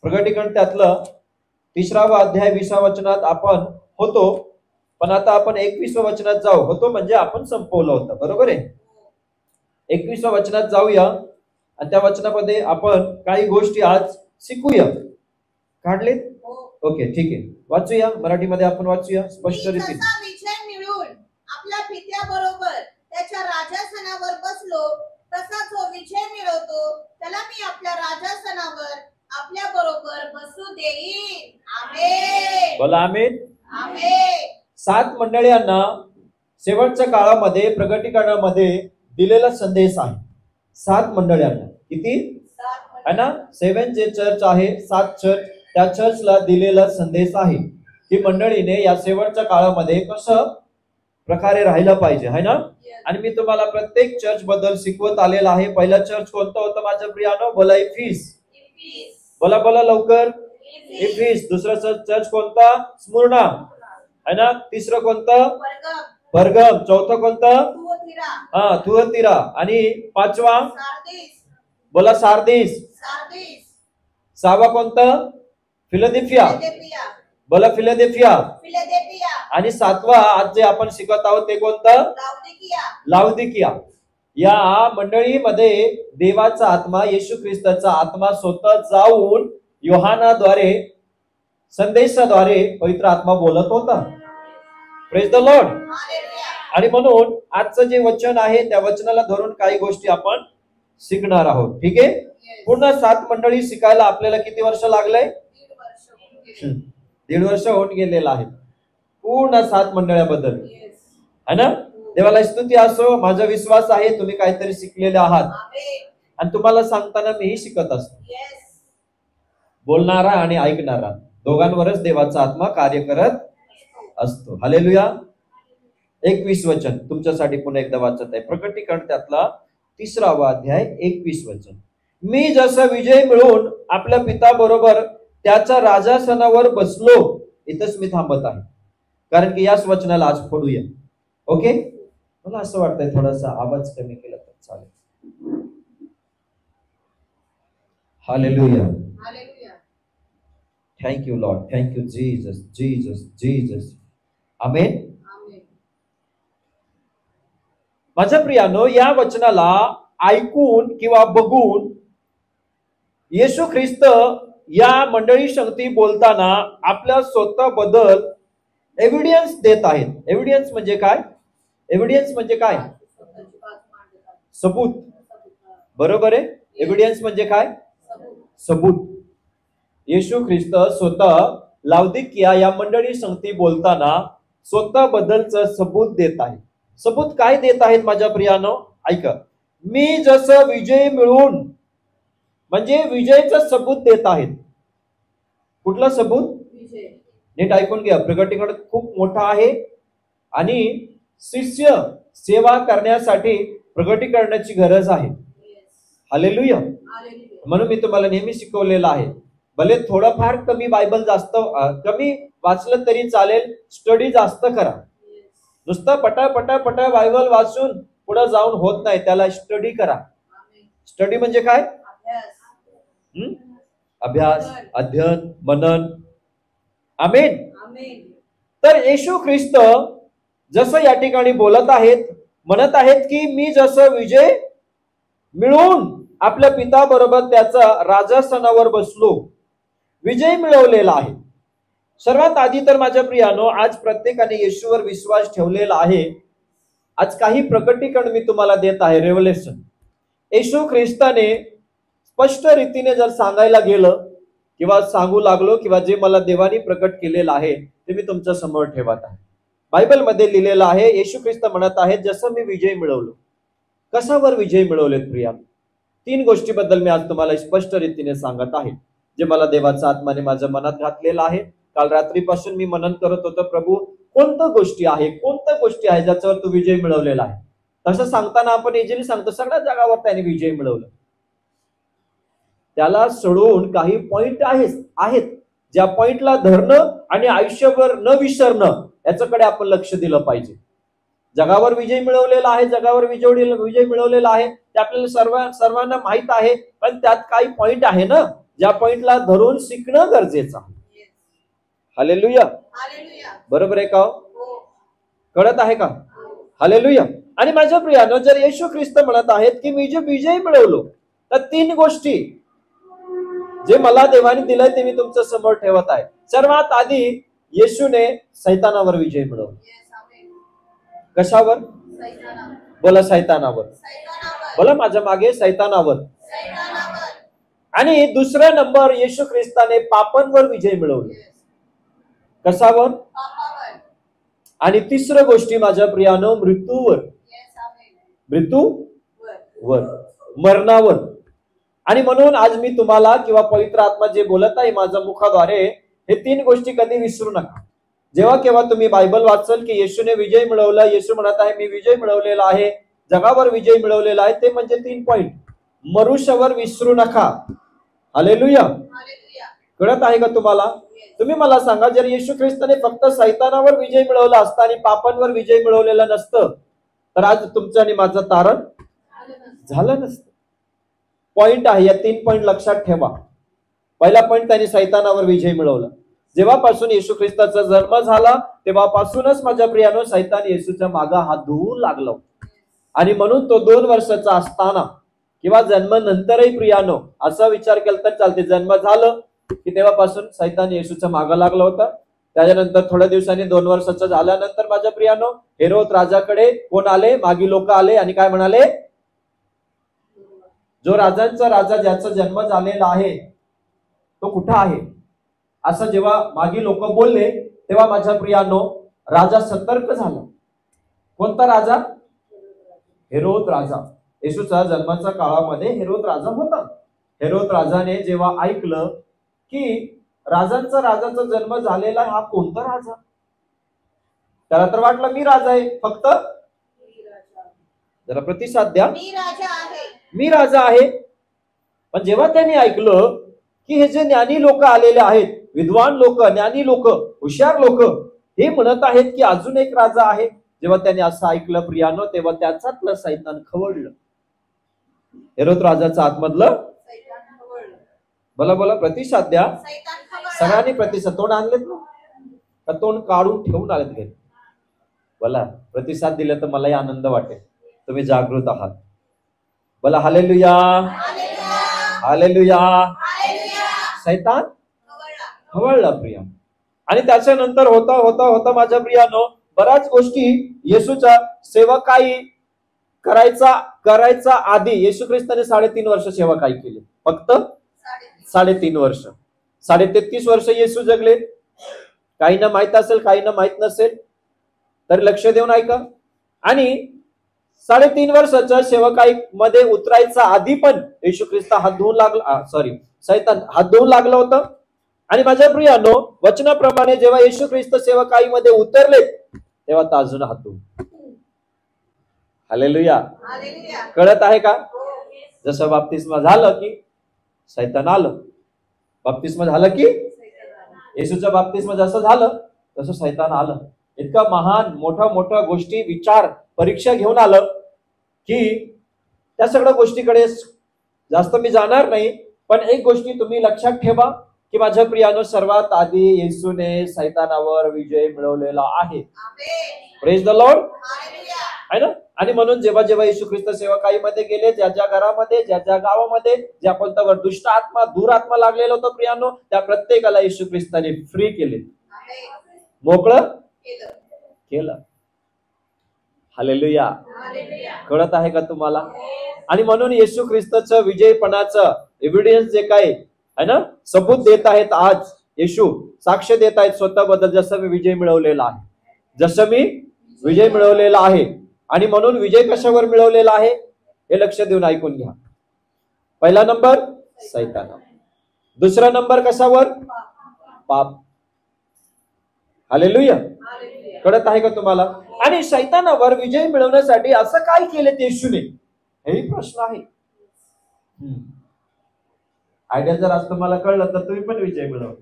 प्रकटीकरण त्यातलं 3वा अध्याय 20व्या वचनात आपण होतो, पण आता आपण 21व्या वचनात जाऊ. होतो म्हणजे आपण संपवलं होतं, बरोबर आहे. 21व्या वचनात जाऊया आणि त्या वचनामध्ये आपण काही गोष्टी आज शिकूया. काढले? ओके, ठीक आहे. वाचूया, मराठीमध्ये आपण वाचूया स्पष्ट रीतीने. विजय मिळून आपल्या पित्याबरोबर त्याच्या राजासनावर बसलो, तसा जो विजय मिळवतो त्याला मी आपल्या राजासनावर आपल्या बरोबर बसू देईन. आमेन. बोला आमेन. आमेन. 7 मंडळींना शेवटच्या काळामध्ये प्रकटीकरणामध्ये दिलेला संदेश आहे. 7 मंडळींना. किती आहे ना? 7 जे चर्च आहे, 7 चर्च, त्या चर्चला दिलेला संदेश आहे की मंडळीने या शेवटच्या काळामध्ये कसं प्रकारे राहिलं पाहिजे, है ना? आणि मी तुम्हाला प्रत्येक चर्च बद्दल शिकवत आलेला आहे. पहिला चर्च कोणता होता माझ्या प्रियानो? बोला इफिस. बोला बोला लवकर. इफिस. दुसरा चर्च कोणता? स्मुर्ना, है ना? तिसरं कोणतं? परगम. चौथं कोणतं? थुअतिरा. आणि 5वा? बोला सार्दिस. 6वा कोणतं? फिलाडेल्फिया. बोला फिलाडेल्फिया. आणि 7वा आज जे आपण शिकत आहोत ते कोणतं? लाउदिकिया. या मंडळीमध्ये देवाचा आत्मा, येशू ख्रिस्ताचा आत्मा स्वतः जाऊन योहानाद्वारे, संदेशाद्वारे पवित्र आत्मा बोलत होता. Praise the Lord. आणि म्हणून आजचं जे वचन आहे त्या वचनाला धरून काही गोष्टी आपण शिकणार आहोत. ठीक आहे. पूर्ण 7 मंडळी शिकायला आपल्याला किती वर्ष लागले? 1.5 वर्ष होऊन गेलेला आहे पूर्ण 7 मंडळाबद्दल, है ना? देवाला स्तुती असो. माझा विश्वास आहे तुम्ही काहीतरी शिकलेले आहात आणि तुम्हाला सांगताना मीही शिकत असतो. बोलणारा आणि ऐकणारा दोघांवरच देवाचा आत्मा कार्य करत असतो. हालेलुया. 21 वचन तुमच्यासाठी पुन्हा एकदा वाचत आहे. प्रकटीकरण त्यातला 3वा अध्याय 21 वचन. मी जसा विजय मिळवून आपल्या पिता बरोबर त्याच्या राजासनावर बसलो. इथंच मी थांबत आहे कारण की याच वचनाला आज फोडूया. ओके. मला असं वाटतंय थोडासा आवाज कमी केला तर चालेल. Hallelujah. Thank you lord. Thank you Jesus. Jesus. Jesus. Amen. माझ्या प्रियानो, या वचनाला ऐकून किंवा बघून येशू ख्रिस्त या मंडळी शक्ती बोलताना आपल्या स्वतः बद्दल एव्हिडन्स देत आहेत. एव्हिडन्स म्हणजे काय? एव्हिडन्स म्हणजे काय? सबूत. बरोबर आहे. एव्हिडन्स म्हणजे काय? सबूत. येशू ख्रिस्त स्वतः लाउदिकिया या मंडळी शक्ती बोलताना स्वतः बद्दलचं सबूत देत आहे. सबूत काय देत आहेत माझ्या प्रियानो? ऐका. मी जसं विजय मिळवून, म्हणजे विजयचं सबूत देत आहेत. कुठला सबूत? नीट ऐकून घ्या. प्रकटीकरण खूप मोठा आहे आणि शिष्य सेवा करण्यासाठी प्रकटीकरणाची गरज आहे. हालेलुया. म्हणून मी तुम्हाला नेहमी शिकवलेलं आहे, भले थोडंफार कमी बायबल जास्त कमी वाचलं तरी चालेल, स्टडी जास्त करा. नुसतं पटा बायबल वाचून पुढे जाऊन होत नाही, त्याला स्टडी करा. स्टडी म्हणजे काय? अभ्यास, अध्ययन, मनन. आमेन. तर येशू ख्रिस्त जसं या ठिकाणी बोलत आहेत, म्हणत आहेत की मी जसं विजय मिळवून आपल्या पिता बरोबर त्याचा राजासनावर बसलो. विजय मिळवलेला आहे. सर्वात आधी तर माझ्या प्रियानो, आज प्रत्येकाने येशूवर विश्वास ठेवलेला आहे. आज काही प्रकटीकरण मी तुम्हाला देत आहे, रेव्हलेशन. येशू ख्रिस्ताने स्पष्ट रीतीने जर सांगायला गेलं किंवा सांगू लागलो किंवा जे मला देवाने प्रकट केलेलं आहे ते मी तुमच्या समोर ठेवत आहे. बायबलमध्ये लिहिलेलं आहे, येशू ख्रिस्त म्हणत आहेत जसं मी विजय मिळवलो. कशावर विजय मिळवलेत प्रिया? 3 गोष्टीबद्दल मी आज तुम्हाला स्पष्ट रीतीने सांगत आहे, जे मला देवाचा आत्माने माझ्या मनात घातलेला आहे. काल रात्रीपासून मी मनन करत होतो, प्रभू कोणत्या गोष्टी आहे ज्याच्यावर तू विजय मिळवलेला आहे. तसं सांगताना आपण इजिली सांगतो सगळ्या जगावर त्याने विजय मिळवलं. त्याला सोडून काही पॉइंट आहेत ज्या पॉइंटला धरणं आणि आयुष्यभर न विसरणं याच्याकडे आपण लक्ष दिलं पाहिजे. जगावर विजय मिळवलेला आहे, जगावर विजय मिळवलेला आहे ते आपल्याला सर्वांना माहित आहे, पण त्यात काही पॉइंट आहे ना, ज्या पॉइंटला धरून शिकणं गरजेचं आहे. हालेलुया. हालेलुया. बरोबर आहे का हो? हो. कळत आहे का? हालेलुया. आणि माझ्या प्रियानो, जर येशू ख्रिस्त म्हणत आहेत की मी जे विजय मिळवलो, तर 3 गोष्टी जे मला देवाने दिलंय ते मी तुमच्या समोर ठेवत आहे. सर्वात आधी येशूने सैतानावर विजय मिळवला. Yes, amen. कशावर? सैतानावर. बोला सैतानावर. सैतानावर. बोला माझ्या मागे सैतानावर. सैतानावर. आणि दुसरा नंबर येशू ख्रिस्ताने पापांवर विजय मिळवला. Yes. कशावर? पापावर. आणि तिसरं गोष्टी माझ्या प्रियानो, मृत्यूवर. Yes, amen. मृत्यूवर, वर. मरणावर. आणि म्हणून आज मी तुम्हाला किंवा पवित्र आत्मा जे बोलत आहे माझ्या मुखाद्वारे, हे 3 गोष्टी कधी विसरू नका. जेव्हा केव्हा तुम्ही बायबल वाचाल की येशूने विजय मिळवला, येशू म्हणत आहे मी विजय मिळवलेला आहे, जगावर विजय मिळवलेला आहे, ते म्हणजे 3 पॉइंट. मनुष्यावर विसरू नका. हालेलुया. हालेलुया. कळत आहे का तुम्हाला? तुम्ही मला सांगा, जर येशू ख्रिस्ताने फक्त सैतानावर विजय मिळवला असता आणि पापांवर विजय मिळवलेला नसतं, तर आज तुमचं आणि माझं तारण झालं नसतं. पॉइंट आहे, या 3 पॉइंट लक्षात ठेवा. पहिला पॉइंट, त्यांनी सैतानावर विजय मिळवला. जेव्हापासून येशू ख्रिस्ताचा जन्म झाला तेव्हापासूनच माझ्या प्रियानो सैतान येशूच्या मागे हात धुवू लागला. आणि म्हणून तो 2 वर्षाचा असताना किंवा जन्मानंतरही प्रियानो असा विचार केला तर चालते, जन्म झालं की तेव्हापासून सैतान येशूच्या मागे लागला होता. त्याच्यानंतर थोड्या दिवसांनी 2 वर्षाचं झाल्यानंतर माझ्या प्रियानो हेरोद राजाकडे कोण आले? मागी लोक आले आणि काय म्हणाले? जो राजांचा राजा ज्याचा जन्म झालेला आहे तो कुठं आहे, असं जेव्हा मागी लोक बोलले तेव्हा माझ्या प्रियानो राजा सतर्क झाला. कोणता राजा? हेरोद राजा. येशूच्या जन्माच्या काळामध्ये हेरोद राजा होता. हेरोद राजाने जेव्हा ऐकलं की राजाचा जन्म झालेला, हा कोणता राजा? त्याला तर वाटलं मी राजा आहे. फक्त जरा प्रतिसाद द्या. मी राजा आहे. मी राजा आहे. पण जेव्हा त्यांनी ऐकलं की हे जे ज्ञानी लोक आलेले आहेत, विद्वान लोक, ज्ञानी लोक, हुशार लोक, हे म्हणत आहेत की अजून एक राजा आहे, जेव्हा त्यांनी असं ऐकलं प्रियानो, तेव्हा त्याच्यातलं सैतान खवळलं. हेरोद राजाचं आतमधलं सैतान खवळलं. बोला बोला, प्रतिसाद द्या. सैतान खवळलं. सगळ्यांनी प्रतिसाद. तोंड आणलेत ना? का तोंड काढून ठेवून आलेत घरी? बोला, प्रतिसाद दिले तर मलाही आनंद वाटेल. तुम्ही जागृत आहात. बोला हालेलुया. हालेलुया. हालेलुया. हालेलुया. सैतान खवळला. खवळला प्रिया. आणि त्याच्यानंतर होता होता होता माझ्या प्रियानो बऱ्याच गोष्टी येशूच्या सेवकाई करायचा आधी येशू ख्रिस्ताने 3.5 वर्ष सेवकाई केली. फक्त 3.5 वर्ष. 33.5 वर्ष येशू जगले. काहींना माहित असेल, काहींना माहित नसेल, तर लक्ष देऊन ऐका. आणि 3.5 वर्षाच्या सेवकाई मध्ये उतरायचा आधी पण येशू ख्रिस्त हात धुवून लागला, सैतान हात धुवून लागलं होतं. आणि माझ्या प्रियानो वचनाप्रमाणे जेव्हा येशू ख्रिस्त सेवकाई मध्ये उतरले तेव्हा तो अजून हात धुवून. हालेलुया. हालेलुया. कळत आहे का? जसं बाप्तिस्मा झालं की सैतान आलं. बाप्तिस्मा झालं की येशूचं बाप्तिस्मा जसं झालं तसं सैतान आलं. इतका महान मोठ्या गोष्टी विचार परीक्षा घेऊन आलं की त्या सगळ्या गोष्टीकडे जास्त मी जाणार नाही. पण एक गोष्टी तुम्ही लक्षात ठेवा की माझ्या प्रियानो सर्वात आधी येशूने सैतानावर विजय मिळवलेला आहे. Praise the lord. हालेलुया. आहे ना? आणि म्हणून जेव्हा जेव्हा येशू ख्रिस्त सेवकाईमध्ये गेले, ज्या ज्या घरामध्ये, ज्या ज्या गावामध्ये ज्या कोणत्यावर दुष्ट आत्मा, दुरात्मा लागलेला होता प्रियानो, त्या प्रत्येकाला येशू ख्रिस्ताने फ्री केले, मोकळं केलं. हालेलुया. हालेलुया. कळत आहे का तुम्हाला? आणि म्हणून येशू ख्रिस्ताचं विजयपणाचं एव्हिडन्स जे काय आहे ना, सबूत देत आहेत आज येशू, साक्ष देत आहेत स्वतःबद्दल, जसं मी विजय मिळवलेला आहे, जसं मी विजय मिळवलेला आहे. आणि म्हणून विजय कशावर मिळवलेला आहे हे लक्ष देऊन ऐकून घ्या. पहिला नंबर सैतानावर. दुसरा नंबर कशावर? पाप. हालेलुया. हालेलुया. कळत आहे का तुम्हाला? आणि सैतानावर विजय मिळवण्यासाठी असं काय केलं येशूने, हेही प्रश्न आहे. आयडिया जर आज तुम्हाला कळलं तर तुम्ही पण विजय मिळवा.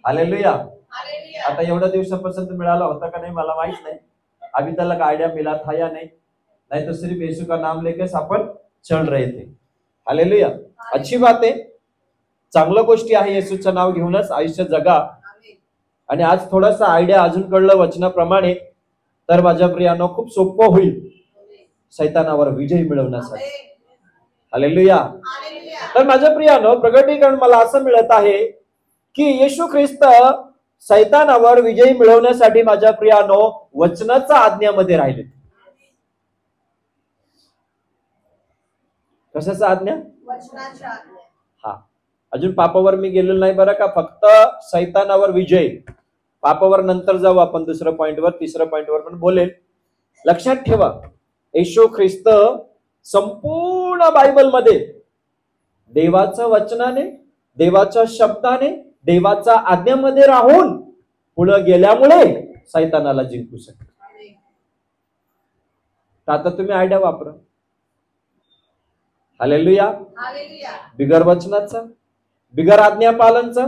हालेलुया. हालेलुया. आता एवढ्या दिवसापासून मिळाला होता का नाही मला माहित नाही. अभी तक आइडिया मिला था या नहीं तो सिर्फ यीशु का नाम लेके अपन चल रहे थे. हालेलुया. अच्छी बात है. चांगल्या गोष्टी आहे, येशूचं नाव घेऊनच आयुष्य जगा. आमेन. आणि आज थोडासा आयडिया अजून कळलं वचनाप्रमाणे, तर माझ्या प्रियानो खूप सोपं होईल सैतानावर विजय मिळवण्यासाठी. आमेन. हालेलुया. हालेलुया. तर माझ्या प्रियानो, प्रगटीकरण मला असं मिळत आहे की येशू ख्रिस्त सैतानावर विजय मिळवण्यासाठी माझ्या प्रियानो वचनाच्या आज्ञामध्ये राहिले. कशाचा आज्ञा? वचनाच्या आज्ञा. हा, अजून पापावर मी गेलेलो नाही बरं का, फक्त सैतानावर विजय. पापावर नंतर जाऊ आपण दुसऱ्या पॉइंटवर, तिसऱ्या पॉइंटवर पण बोलेल. लक्षात ठेवा, येशू ख्रिस्त संपूर्ण बायबलमध्ये देवाच्या वचनाने, देवाच्या शब्दाने, देवाच्या आज्ञामध्ये राहून पुढे गेल्यामुळे सैतानाला जिंकू शकतो. आमेन. तर आता तुम्ही आयडिया वापरा. हालेलुया. हालेलुया. बिगर वचनाचा, बिगर आज्ञापालनचा,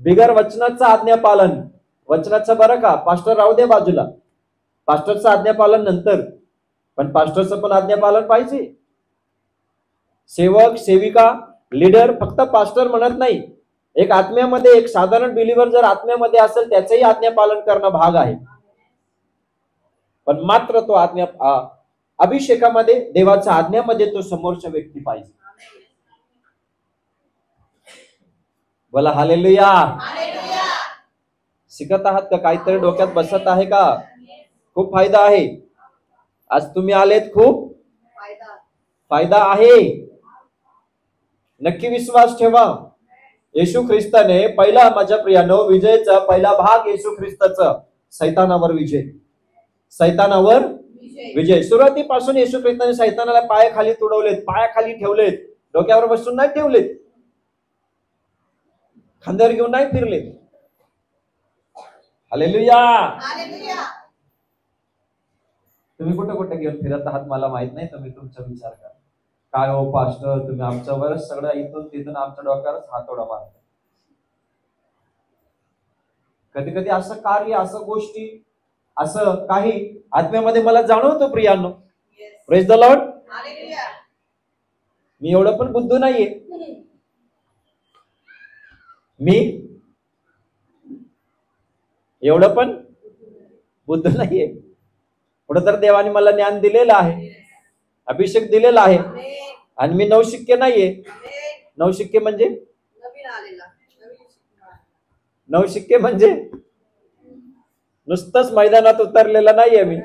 बिगर वचनाचा आज्ञापालन. वचनाचं बरं का, पास्टर राहू दे बाजूला, पास्टरचं आज्ञापालन नंतर, पण पास्टरचं पण आज्ञापालन पाहिजे. सेवक, सेविका, लीडर फक्त पास्टर म्हणत नाही. एक आत्म्यामध्ये, एक साधारण बिलीवर जर आत्म्यामध्ये असेल, त्याचंही आज्ञापालन करणं भाग आहे. पण मात्र तो आज्ञा अभिषेकामध्ये, देवाच्या आज्ञामध्ये तो समोरच्या व्यक्ती पाहिजे. बोला हालेलुया. हालेलुया. शिकत आहात का? काहीतरी डोक्यात बसत आहे का? खूप फायदा आहे. आज तुम्ही आलेत, खूप फायदा. फायदा आहे. नक्की विश्वास ठेवा. येशू ख्रिस्ताने पहिला, माझ्या प्रियानो, विजयचा पहिला भाग येशू ख्रिस्ताचा सैतानावर विजय. सैतानावर विजय. विजय. सुरुवातीपासून येशू ख्रिस्ताने सैतानाला पायाखाली तुडवलेत, पायाखाली ठेवलेत, डोक्यावर बसून नाही ठेवलेत, खांद्यावर घेऊन नाही फिरले. हालेलुया. हालेलुया. तुम्ही कुठे कुठे घेऊन फिरत आहात मला माहित नाही. तुम्ही तुमचा विचार करा. काय हो पास्टर, तुम्ही आमच्यावरच सगळं इथून तिथून आमच्या डोक्यावरच हातोडा मारता. कधी कधी असं कार्य, असं गोष्टी, असं काही आत्म्यामध्ये मला जाणवतो प्रियांनो. Yes. Praise the lord. Hallelujah. मी एवढं पण बुद्धू नाहीये. मी एवढं पण बुद्ध नाहीये. पुढे तर देवाने मला ज्ञान दिलेलं आहे, अभिषेक दिलेला आहे. आमेन. आणि मी नवशिक्के नाहीये. आमेन. नवशिक्के म्हणजे, नवीन आलेला, नवीन शिकणार. नवशिक्के म्हणजे नुसतंच मैदानात उतरलेला नाहीये मी.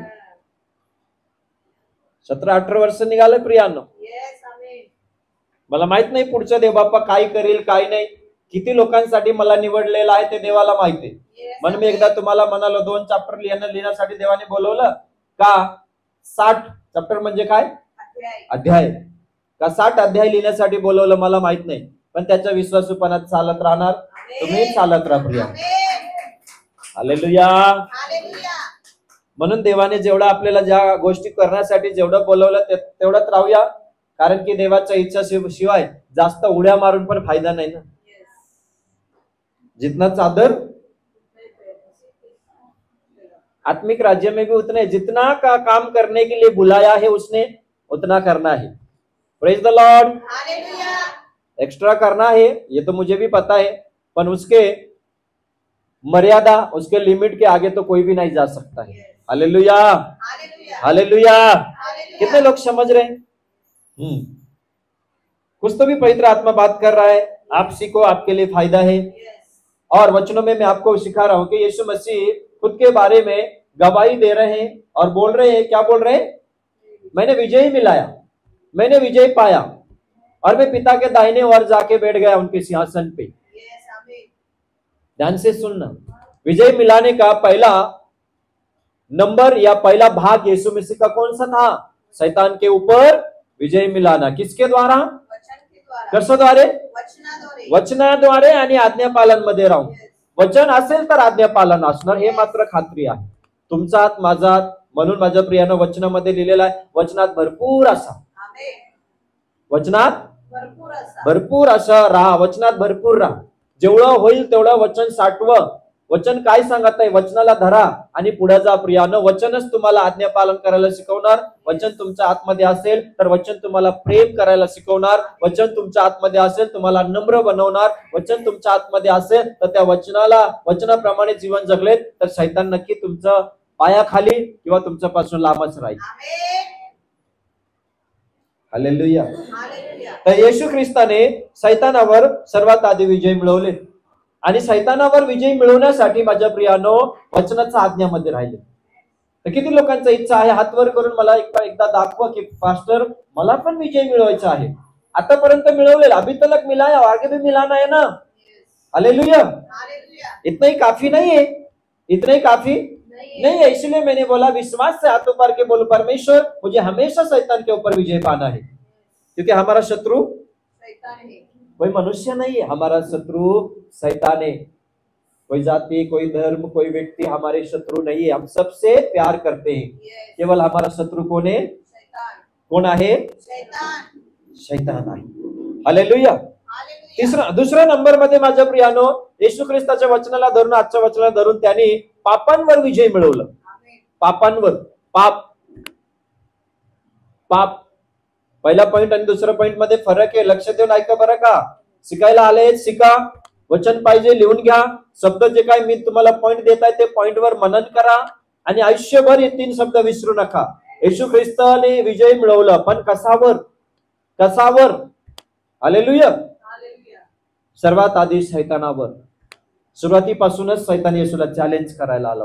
17-18 वर्ष निघाले प्रियांनो. Yes. आमेन. मला माहित नाही पुढच्या देव बाप्पा काय करेल, काय नाही, किती लोकांसाठी मला निवडलेलं आहे ते देवाला माहिती आहे. Yes. म्हणून मी एकदा तुम्हाला म्हणालो, 2 चॅप्टर लिहिण्यासाठी देवाने बोलवलं का? 60 चॅप्टर म्हणजे काय? अध्याय. अध्याय. का 60 अध्याय लिहिण्यासाठी बोलवलं मला माहित नाही, पण त्याच्या विश्वासूपणात चालत राहणार. तुम्ही चालत राहा प्रिया. आमेन. हालेलुया. हालेलुया. म्हणून देवाने जेवढं आपल्याला ज्या गोष्टी करण्यासाठी जेवढं बोलवलं तेवढंच राहूया. कारण की देवाच्या इच्छा शिवाय जास्त उड्या मारून पण फायदा नाही ना. Yes. जितना चादर आत्मिक राज्य में भी उतने, जितना का काम करने के लिए बुलाया है उसने उतना करना है. Praise the lord. Hallelujah. Extra करना है, ये तो मुझे भी पता है, पर उसके मर्यादा, उसके लिमिट के आगे तो कोई भी नहीं जा सकता है. हालेलुया. हालेलुया. हालेलुया. हालेलुया. कितने लोग समझ रहे हैं? कुछ तो भी पवित्र आत्मा बात कर रहा है. आप सीखो, आपके लिए फायदा है. Yes. और वचनों में मैं आपको सिखा रहा हूं कि यीशु मसीह खुद के बारे में गवाही दे रहे हैं और बोल रहे हैं. क्या बोल रहे हैं? मैंने विजय मिलाया, मैंने विजय पाया, और मैं पिता के दाहिने ओर जाके बैठ गया उनके सिंहासन पे. Yes. आमेन. ध्यान से सुनना. विजय मिलाने का पहला नंबर या पहला भाग यीशु मसीह का कौन सा था? शैतान के ऊपर विजय मिलाना. किसके द्वारा? वचन के द्वारा. कशाद्वारे? वचनाद्वारे. वचनाद्वारे आणि आज्ञापालन मध्ये राहून. Yes. वचन असेल तर आज्ञापालन असणार, हे मात्र खात्री आहे. तुमचा हात, माझा हात. म्हणून माझ्या प्रियानं वचनामध्ये लिहिलेलं आहे, वचनात भरपूर असा. आमेन. वचनात भरपूर असा. भरपूर असं राहा. वचनात भरपूर राहा. जेवढं होईल तेवढं वचन साठवं. वचन काय सांगत आहे? वचनाला धरा आणि पुढे जा प्रियानो. वचनच तुम्हाला आज्ञा पालन करायला शिकवणार. वचन तुमच्या आतमध्ये असेल तर वचन तुम्हाला प्रेम करायला शिकवणार. वचन तुमच्या आतमध्ये असेल तुम्हाला नम्र बनवणार. वचन तुमच्या आतमध्ये असेल तर त्या वचनाप्रमाणे जीवन जगले तर शैतान नक्की तुमचं पायाखाली किंवा तुमच्यापासून लांबच राहील. हालेलुया. तर येशू ख्रिस्ताने सैतानावर सर्वात आधी विजय मिळवले आणि सैतानावर विजय मिळवण्यासाठी माझ्या प्रियानो वचनाच्या आज्ञामध्ये राहिले. तर किती लोकांचा इच्छा आहे? हात वर करून मला एकदा दाखवा की पास्टर मला पण विजय मिळवायचा आहे. आतापर्यंत मिळवलेला, अभी तक मिला है, आगे भी मिलाना है ना. हालेलुया. इतना ही काफी नहीं है, इतना ही काफी नहीं है. इसलिए मैंने बोला विश्वास से हाथों पर के बोलो परमेश्वर मुझे हमेशा शैतान के ऊपर विजय पाना है, क्योंकि हमारा शत्रु शैतान है, कोई मनुष्य नहीं है. हमारा शत्रु शैतान है. कोई जाति, कोई धर्म, कोई व्यक्ति हमारे शत्रु नहीं है. हम सबसे प्यार करते हैं. केवल हमारा शत्रु कौन है? कौन आहे? शैतान आहे. हालेलुया. दुसऱ्या नंबर मध्ये माझ्या प्रियानो येशू ख्रिस्ताच्या वचनाला धरून, आजच्या वचनाला धरून त्यांनी पापांवर विजय मिळवलं. पापांवर. पाप पहिला पॉइंट आणि दुसऱ्या पॉइंट मध्ये फरक आहे. लक्ष देऊन ऐका बरं का. शिकायला आले शिका. वचन पाहिजे लिहून घ्या. शब्द जे काय मी तुम्हाला पॉइंट देत आहे ते पॉइंटवर मनन करा आणि आयुष्यभर हे 3 शब्द विसरू नका. येशू ख्रिस्ताने विजय मिळवला, पण कसावर? हालेलुया. सर्वात आधी शैतानावर. सुरुवातीपासूनच शैतान येशूला चॅलेंज करायला आला.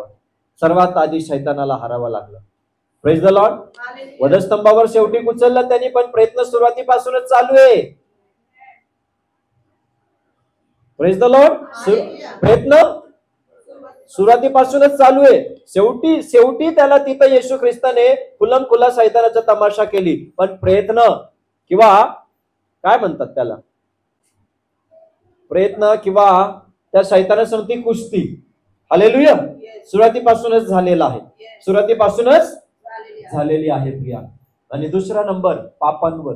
सर्वात आधी शैतानाला हरावं लागलं. Praise the Lord. वधस्तंभावर शेवटी उचललं त्यांनी, पण प्रयत्न सुरुवातीपासूनच चालू आहे. Praise the Lord. प्रयत्न सुरुवातीपासूनच चालू आहे. शेवटी त्याला तिथं येशू ख्रिस्ताने खुला शैतानाचा तमाशा केली, पण प्रयत्न किंवा काय म्हणतात त्याला, प्रयत्न किंवा त्या शैतानासमोर ती कुस्ती, हालेलुया, सुरुवातीपासूनच झालेला आहे. सुरुवातीपासूनच झालेली आहे प्रिया. आणि दुसरा नंबर पापांवर.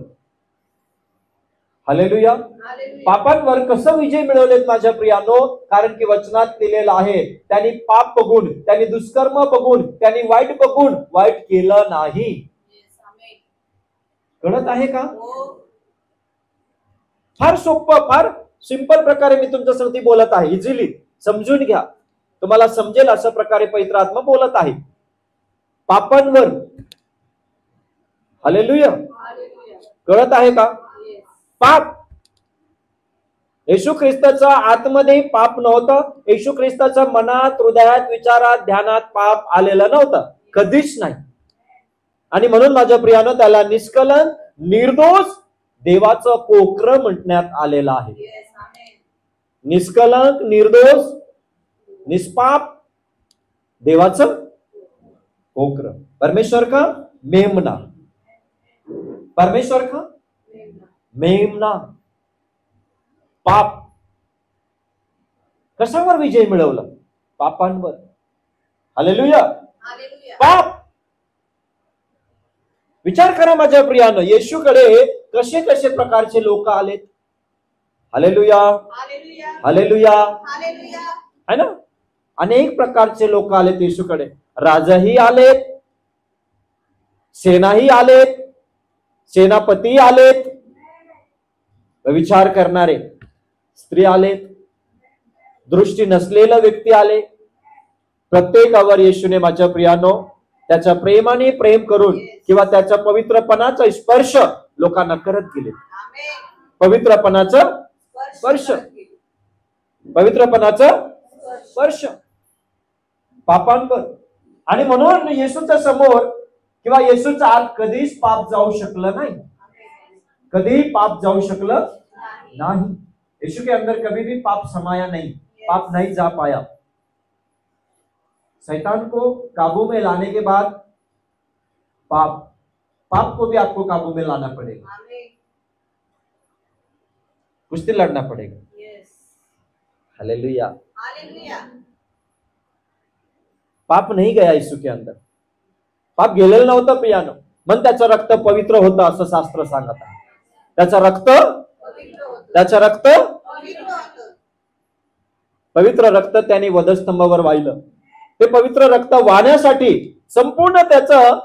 हालेलुया. पापांवर कसं विजय मिळवलेत माझ्या प्रियानो? कारण की वचनात दिलेलं आहे त्यांनी पाप बघून, त्यांनी दुष्कर्म बघून, त्यांनी वाईट बघून वाईट केलं नाही. कळत आहे का? फार सोपं, फार सिंपल प्रकारे मी तुमच्यासाठी बोलत आहे. इझिली समजून घ्या, तुम्हाला समजेल अशा प्रकारे पवित्र आत्मा बोलत आहे. पापांवर. हालेलुया. कळत आहे का? पाप. येशू ख्रिस्ताच्या आतमध्ये पाप नव्हतं. येशू ख्रिस्ताच्या मनात, हृदयात, विचारात, ध्यानात पाप आलेलं नव्हतं, कधीच नाही. आणि म्हणून माझ्या प्रियानो त्याला निष्कलंक, निर्दोष देवाचं कोकरं म्हणण्यात आलेलं आहे. निष्कलंक, निर्दोष, निष्पाप देवाचं कोकरं. परमेश्वर का मेमना. परमेश्वर का मेमना. पाप. कशावर विजय मिळवला? पापांवर. हालेलुया. पाप. विचार करा माझ्या प्रियानं, येशूकडे कसे कसे प्रकारचे लोक आलेत. हालेलुया. हालेलुया. है ना? अनेक प्रकारचे लोक आलेत येशूकडे. राजाही आलेत, सेनाही आलेत, सेनापती आलेत, विचार करणारे स्त्री आलेत, दृष्टी नसलेला व्यक्ती आले. प्रत्येकावर येशूने माझ्या प्रियानो त्याच्या प्रेमाने प्रेम करून किंवा त्याच्या पवित्रपणाचा स्पर्श लोकांना करत गेले. पवित्रपणाचा स्पर्श. पवित्रपणाचा स्पर्श पापांवर. आणि म्हणून येशूच्या समोर किंवा येशूच्या आत कधीच पाप जाऊ शकलं नाही. कधी पाप जाऊ शकलं नहीं. यीशु के अंदर कभी भी पाप समाया नहीं, पाप नहीं जा पाया. शैतान को काबू में लाने के बाद पाप को भी आपको काबू में लाना पड़ेगा. कुश्ती लड़ना पड़ेगा. हालेलुया. पाप नहीं गया यीशु के अंदर. पाप गेलेलं नव्हतं प्रियानो. मन त्याचं रक्त पवित्र होतं असं शास्त्र सांगत आहे. त्याचं रक्त पवित्र रक्त त्याने वधस्तंभावर वाहिलं. ते पवित्र रक्त वाहण्यासाठी संपूर्ण त्याचं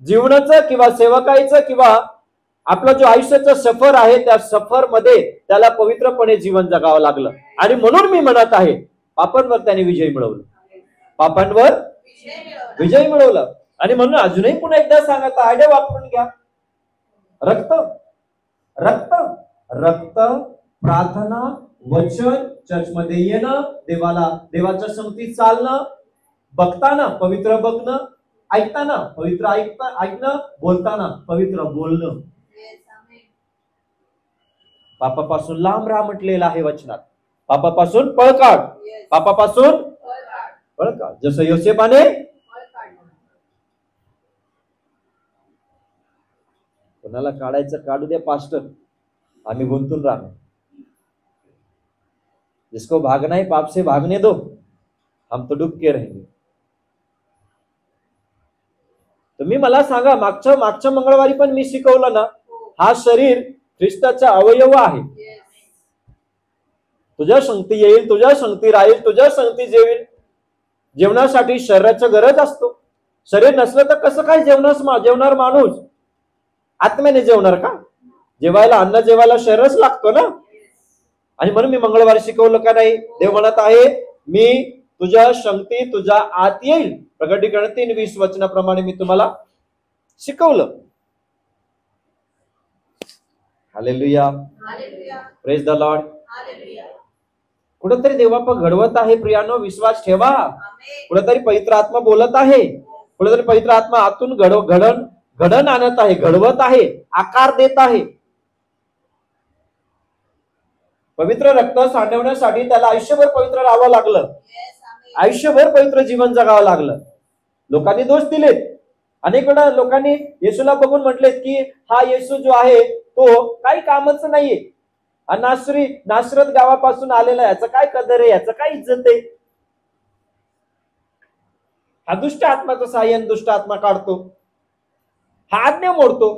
जीवनाचं किंवा सेवकाईचं किंवा आपला जो आयुष्याचा सफर आहे त्या सफर मध्ये त्याला पवित्रपणे जीवन जगावं लागलं. आणि म्हणून मी म्हणत आहे, पापांवर त्याने विजय मिळवलं, पापांवर विजय मिळवलं. आणि म्हणून अजूनही पुन्हा एकदा सांगत आयडिया वापरून घ्या. रक्त रक्त रक्त प्रार्थना, वचन, चर्चमध्ये येणं, देवाच्या संगतीत चालणं, बघताना पवित्र बघणं, ऐकताना पवित्र ऐकणं, बोलताना पवित्र बोलणं. पापापासून लांब राहा म्हटलेलं आहे वचनात. पापापासून पळ काढ, पापापासून पळ काढ. जसं योसेफाने कोणाला काढायचं काढू दे पास्टर, आम्ही गुंतून राहणार. जिसको भागना है पाप से भागने दो, हम तो डूब के रहेंगे. तुम्ही मला सांगा, मागच्या मंगळवारी पण मी शिकवलं ना, हा शरीर ख्रिस्ताचा अवयव आहे. तुझ्या संगती येईल, तुझ्या संगती राहील, तुझ्या संगती जेवणासाठी शरीराची गरज असतो. शरीर नसलं तर कसं काय जेवणार माणूस? आत्म्याने जेवणार का? जेवायला अन्न जेवायला शरीरच लागतो ना. आणि म्हणून मी मंगळवारी शिकवलं का नाही, देव म्हणत आहे मी तुझ्या संगती तुझ्या आत येईल. प्रकटीकरण 3:20 वचनाप्रमाणे मी तुम्हाला शिकवलं. Hallelujah, praise the Lord. कुठेतरी देवाप घडवत आहे प्रियानो, विश्वास ठेवा. कुठेतरी पवित्र आत्मा बोलत आहे, कुठेतरी पवित्र आत्मा आतून घडण आणत आहे, घडवत आहे, आकार देत आहे. पवित्र रक्त सांडवण्यासाठी त्याला आयुष्यभर पवित्र राहावं लागलं, आयुष्यभर पवित्र जीवन जगावं लागलं. लोकांनी दोष दिलेत. अनेक वेळा लोकांनी येशूला बघून म्हटलेत की हा येशू जो आहे तो काही कामच नाहीये, हा नासरत गावापासून आलेला, याचं काय कदर आहे, याचं काय इज्जत आहे, हा दुष्ट आत्माचं सायन दुष्ट आत्मा काढतो, हा आज्ञा मोडतो,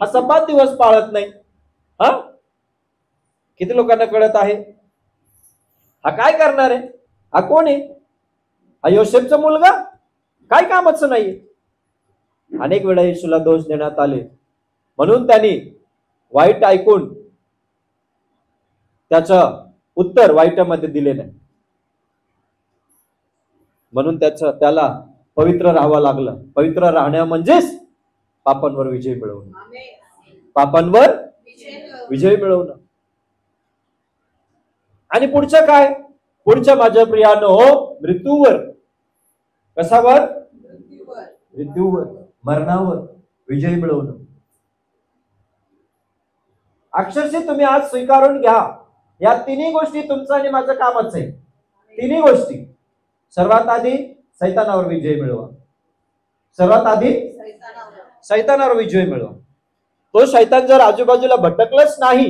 हा सब्बात दिवस पाळत नाही. हा किती लोकांना कळत आहे? हा काय करणार आहे? हा कोण आहे? हा योसेफचा मुलगा, काय कामाचं नाही. अनेक वेळा येशूला दोष देण्यात आले, म्हणून त्यांनी वाईट ऐकून त्याचं उत्तर वाईटामध्ये दिले नाही. म्हणून त्याला पवित्र राहावं लागलं. पवित्र राहण्या म्हणजेच पापांवर विजय मिळवणं, पापांवर विजय मिळवणं. आणि पुढचं काय? पुढच्या माझ्या प्रियानो, मृत्यूवर, कशावर? मृत्यूवर, मरणावर विजय मिळवणं. अक्षरशः तुम्ही आज स्वीकारून घ्या, या तिन्ही गोष्टी तुमचं आणि माझं कामच आहे. तिन्ही गोष्टी. सर्वात आधी सैतानावर विजय मिळवा, सर्वात आधी सैतानावर विजय मिळवा. तो शैतान जर आजूबाजूला भटकलंच नाही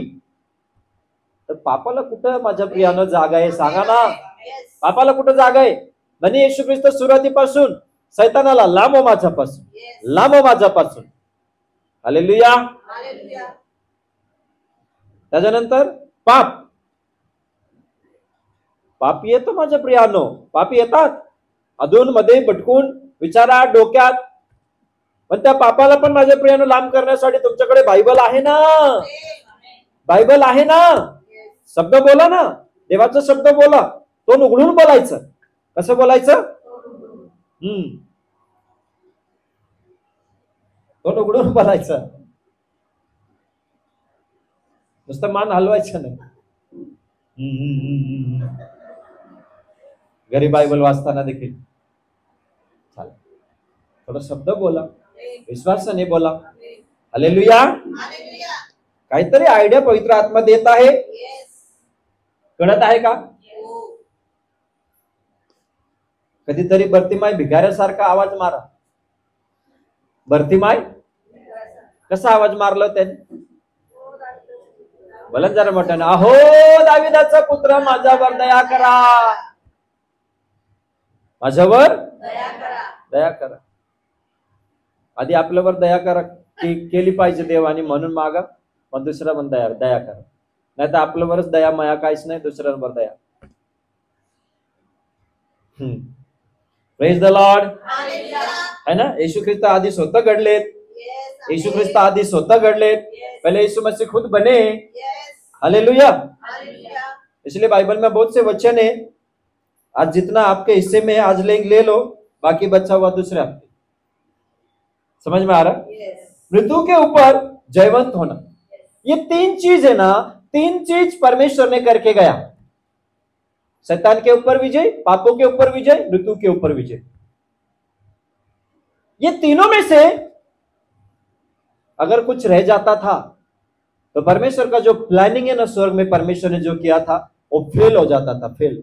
तर पापाला कुठं माझ्या प्रियानं जागा आहे? सांगा ना, पापाला कुठं जागा आहे? म्हणे येशू ख्रिस्त सुरुवातीपासून सैतानाला लांब हो माझ्यापासून, लांब हो माझ्यापासून. हालेलुया. त्याच्यानंतर पाप येतो माझ्या प्रियानो, पापी येतात अधून मध्ये भटकून विचारात डोक्यात. पण त्या पापाला पण माझ्या प्रियानो लांब करण्यासाठी तुमच्याकडे बायबल आहे ना, बायबल आहे ना. शब्द बोला ना, देवाचा शब्द बोला, तो उघडून बोलायचं. कसं बोलायचं? तो उघडून बोलायचं, नुसतं मान हलवायचं नाही. घरी बायबल वाचताना देखील चालेल, थोडा शब्द बोला, विश्वासाने बोला. हालेलुया. काहीतरी आयडिया पवित्र आत्मा देत आहे. कळत आहे का? कधीतरी भरतीमाय भिकाऱ्यासारखा आवाज मारा. भरतीमाय कसा आवाज मारला त्याने? बोला जरा मोठ्याने, अहो दाविदाचा पुत्र माझ्यावर दया करा, माझ्यावर दया करा. आधी आपल्यावर दया करा केली पाहिजे देव, आणि म्हणून मागा, मग दुसऱ्यावर दया करा. नाही तर आपल्यावरच दया माया काहीच नाही, दुसऱ्यांवर दया. Praise the lord. हालेलुया. है ना. येशू ख्रिस्त आधी स्वतः घडलेत. Yes, येशू amen. ख्रिस्त आधी स्वतः घडलेत. Yes, पहले यीशु मसीह खुद बने. yes, hallelujah. हालेलुया. इसलिए बाइबल में बहुत से वचन है. आज जितना आपके हिस्से में है आज ले लो, बाकी बचा हुआ दूसरे आपके. समझ में आ रहा. Yes, मृत्यु के ऊपर जयवंत होना, ये 3 चीज है ना. 3 चीज परमेश्वर ने करके गया. शैतान के ऊपर विजय, पापों के ऊपर विजय, मृत्यु के ऊपर विजय. ये तीनों में से अगर कुछ रह जाता था तो परमेश्वर का जो प्लानिंग है ना स्वर्ग में परमेश्वर ने जो किया था वो फेल हो जाता था. फेल.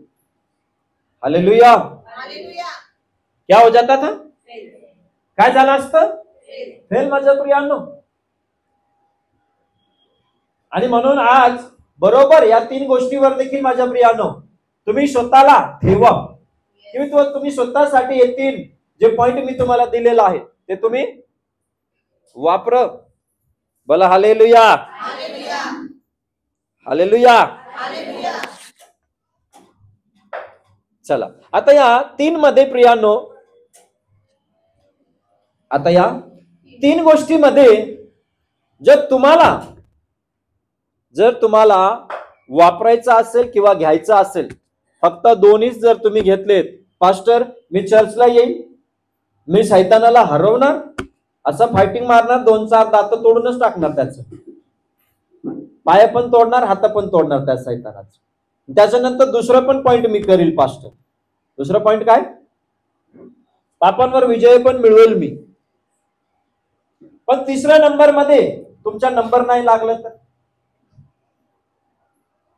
हालेलुया. हालेलुया. क्या हो जाता था. Fail, काय झालं असतं. fail. फेल माझ्या प्रियांनो. आणि म्हणून आज बरोबर या 3 गोष्टीवर देखील माझ्या प्रियांनो तुम्ही स्वतःला ठेवा. तुम्ही स्वतःसाठी हे 3 जे पॉइंट मी तुम्हाला दिलेला आहे ते तुम्ही वापर. बोला हालेलुया. हालेलुया. हालेलुया. हालेलुया. चला आता या 3 मध्ये प्रियांनो, आता या 3 गोष्टीमध्ये जर तुम्हाला वापरायचं असेल किंवा घ्यायचं असेल, फक्त 2च जर तुम्ही घेतलेत. पास्टर मी चर्चला येईल, मी शैतानाला हरवणार, असं फायटिंग मारणार, 2-4 दात तोडूनच टाकणार, त्याचं पाय पण तोडणार, हात पण तोडणार त्या शैतानाचं. त्याच्यानंतर दुसरं पण पॉइंट मी करील पास्टर. दुसरं पॉइंट काय. पापांवर विजय पण मिळवेल मी. पण 3ऱ्या नंबर मध्ये तुमचा नंबर नाही लागला तर.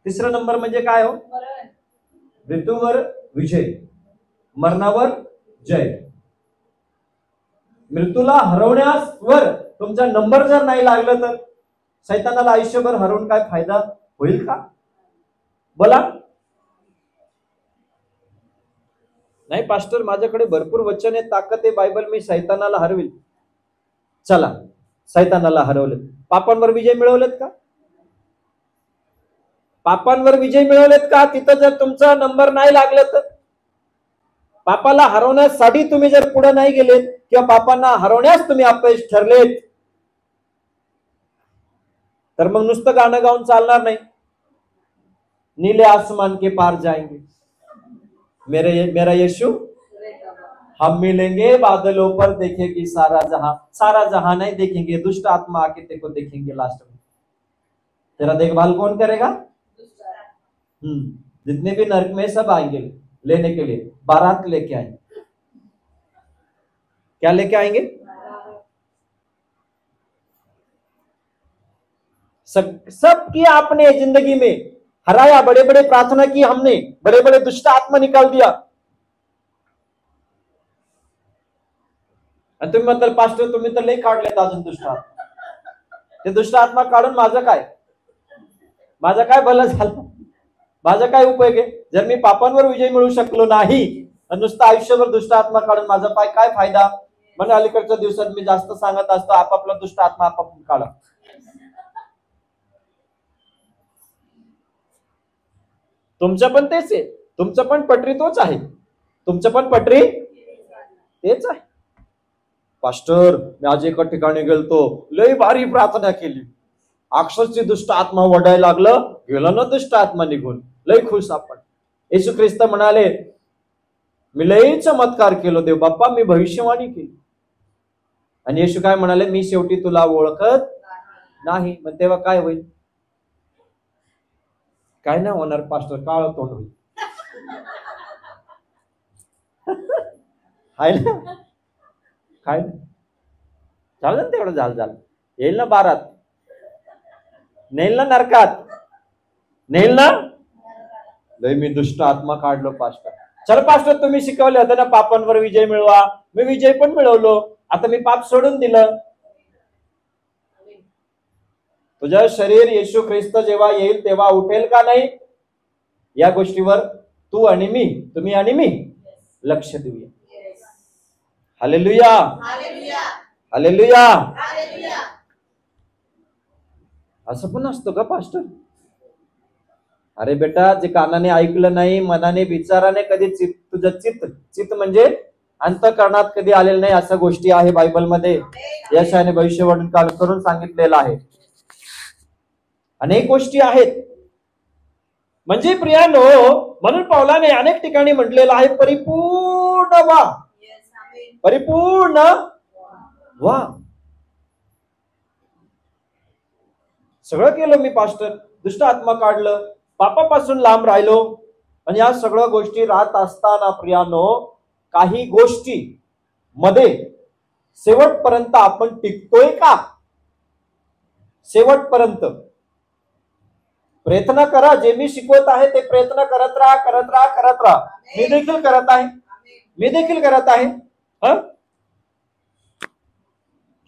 3रा नंबर म्हणजे काय हो. मरण. मृत्यूवर विजय, मरणावर जय. मृत्यूला हरवण्यावर तुमचा नंबर जर नाही लागला तर शैतानाला आयुष्यभर हरवून काय फायदा होईल का. बोला. नाही पास्टर माझ्याकडे भरपूर वचन आहे, ताकद आहे, बायबल, मी शैतानाला हरविल. चला शैतानाला हरवले. पापांवर विजय मिळवलेत का. पापांवर विजय मिळवलेत का. तिथं जर तुमचा नंबर नाही लागला तर पापाला हरवण्यासाठी तुम्ही जर पुढे नाही गेलेत किंवा पापांना हरवण्यास तुम्ही अपयश ठरलेत तर मग नुसतं गाणं गाऊन चालणार नाही. नीले आसमान के पार जाएंगे मेरा यीशु, हम मिलेंगे बादलों पर, देखेगी सारा जहां. सारा जहां नहीं देखेंगे, दुष्ट आत्मा आके तेको देखेंगे लास्ट में. तेरा देखभाल कौन करेगा. जितने भी नरक में सब आएंगे लेने के लिए, बारात लेके आएंगे. क्या लेके आएंगे. सब किया आपने जिंदगी में, हराया, बड़े बड़े प्रार्थना की हमने, बड़े बड़े दुष्ट आत्मा निकाल दिया. आणि तुम्ही म्हणताल पास्टर तुम्ही तर लई काढलेत अजून दुष्ट आत्मा. ते दुष्ट आत्मा काढून माझं काय भलं झालं. माझा काय उपयोग आहे. जर मी पापांवर विजय मिळवू शकलो नाही तर नुसतं आयुष्यभर दुष्ट आत्मा काढून माझा काय फायदा. म्हणजे अलीकडच्या दिवसात मी जास्त सांगत असतो आपापला दुष्ट आत्मा आपापला काढा. तुमचं पण तेच आहे. तुमचं पण पटरी तोच आहे. तुमचं पण पटरी तेच आहे. पास्टर मी आज एका ठिकाणी गेलतो, लई भारी प्रार्थना केली, अक्षरची दुष्ट आत्मा वडायला लागलं, गेलं ना दुष्ट आत्मा निघून, लई खुश आपण. येशू ख्रिस्त म्हणाले मी लई चमत्कार केलो देव बाप्पा, मी भविष्यवाणी केली. आणि येशू काय म्हणाले, मी शेवटी तुला ओळखत नाही. मग तेव्हा काय होईल. काय नाही होणार पास्टर, काळ तोंड होईल. आहे ना. काय झालं ना तेवढं झालं. येईल ना बारात, नेल ना नरकात, नेल ना. लय मी दुष्ट आत्मा काढलो पास्टर. चल पास्टर तुम्ही शिकवले होते ना पापांवर विजय मिळवा, मी विजय पण मिळवलो, आता मी पाप सोडून दिलं. तुझं शरीर येशू ख्रिस्त जेव्हा येईल तेव्हा उठेल का नाही, या गोष्टीवर तू आणि मी, तुम्ही आणि मी लक्ष देऊया. हालेलुया. हालेलुया. हालेलुया. हालेलुया. असं पण असतं का पास्टर. अरे बेटा, जे कानाने ऐकलं नाही, मनाने विचाराने कधी तुझं चित्त म्हणजे अंतःकरणात कधी आलेलं नाही, अशा गोष्टी आहे बायबलमध्ये. यशाने भविष्यवाणी करून सांगितलेलं आहे. अनेक गोष्टी आहेत. म्हणजे प्रियानो, म्हणून पौलाने अनेक ठिकाणी म्हटलेलं आहे, परिपूर्ण व्हा, परिपूर्ण व्हा. सगळं केलं मी पास्टर, दुष्ट आत्मा काढलं, पापापासून लांब राहिलो. आणि या सगळ्या गोष्टी राहत असताना प्रियानो, काही गोष्टी मध्ये शेवटपर्यंत आपण टिकतोय का? शेवटपर्यंत प्रयत्न करा. जे मी शिकवत आहे ते प्रयत्न करत राहा, करत राहा, करत राहा. मी देखील करत आहे, मी देखील करत आहे.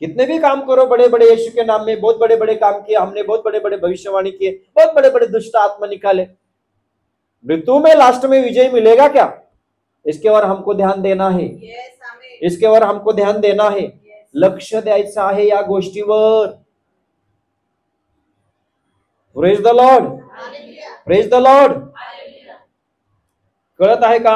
कितने भी काम करो, बड़े बड़े यीशु के नाम में बहुत बड़े बड़े काम किए हमने, बहुत बड़े बड़े भविष्यवाणी किए, बहुत बड़े बड़े दुष्ट आत्मा निकाले. मृत्यु में लास्ट में विजय मिलेगा क्या? इसके ओर हमको ध्यान देना है. इसके ओर हमको ध्यान देना है. लक्ष द्यायचं आहे या गोष्टीवर. Praise the Lord, praise the Lord. कळत आहे का?